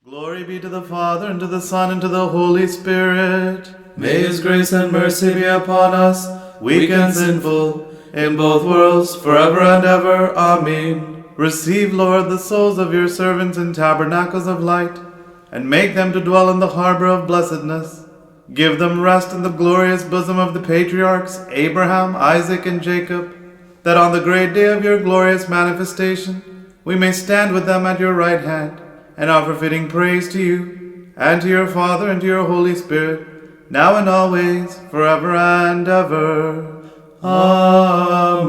Glory be to the Father, and to the Son, and to the Holy Spirit. May His grace and mercy be upon us, weak and sinful, in both worlds, forever and ever. Amen. Receive, Lord, the souls of your servants in tabernacles of light, and make them to dwell in the harbor of blessedness. Give them rest in the glorious bosom of the patriarchs, Abraham, Isaac, and Jacob, that on the great day of your glorious manifestation we may stand with them at your right hand, and offer fitting praise to you, and to your Father, and to your Holy Spirit, now and always, forever and ever. Amen.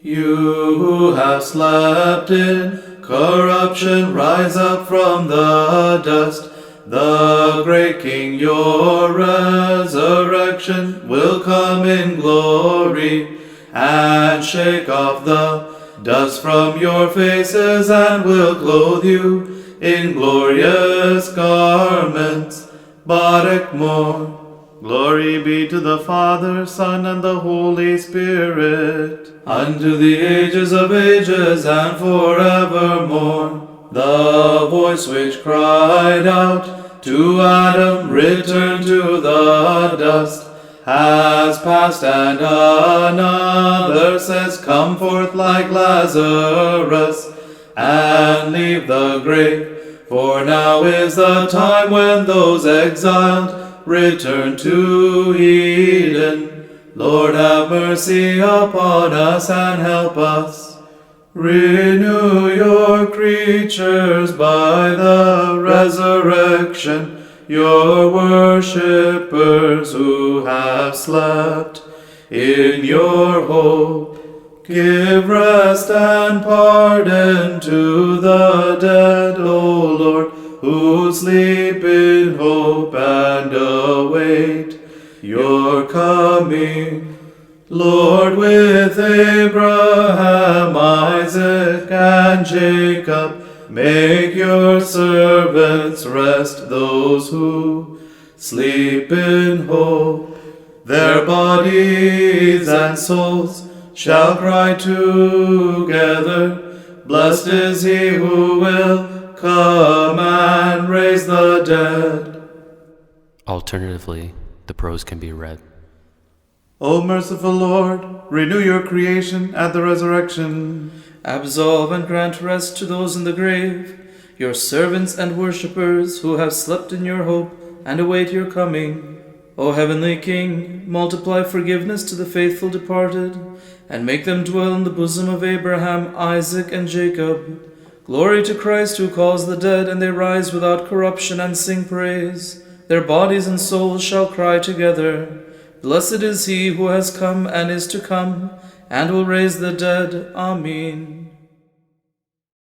You who have slept in corruption, rise up from the dust. The great King, your resurrection will come in glory, and shake off the dust from your faces, and will clothe you in glorious garments. Barak more. Glory be to the Father, Son, and the Holy Spirit, unto the ages of ages, and forevermore. The voice which cried out to Adam, return to the dust, has passed, and another says, come forth like Lazarus, and leave the grave. For now is the time when those exiled return to Eden. Lord, have mercy upon us and help us. Renew your creatures by the resurrection, your worshippers who have slept in your hope. Give rest and pardon to the dead, O Lord, who sleep in hope and await your coming. Lord, with Abraham, Isaac, and Jacob, make your servants rest, those who sleep in hope. Their bodies and souls shall cry together, blessed is he who will come and raise the dead. Alternatively, the prose can be read. O merciful Lord, renew your creation at the resurrection. Absolve and grant rest to those in the grave, your servants and worshippers who have slept in your hope and await your coming. O heavenly King, multiply forgiveness to the faithful departed, and make them dwell in the bosom of Abraham, Isaac, and Jacob. Glory to Christ, who calls the dead, and they rise without corruption and sing praise. Their bodies and souls shall cry together, blessed is he who has come and is to come, and will raise the dead. Amen.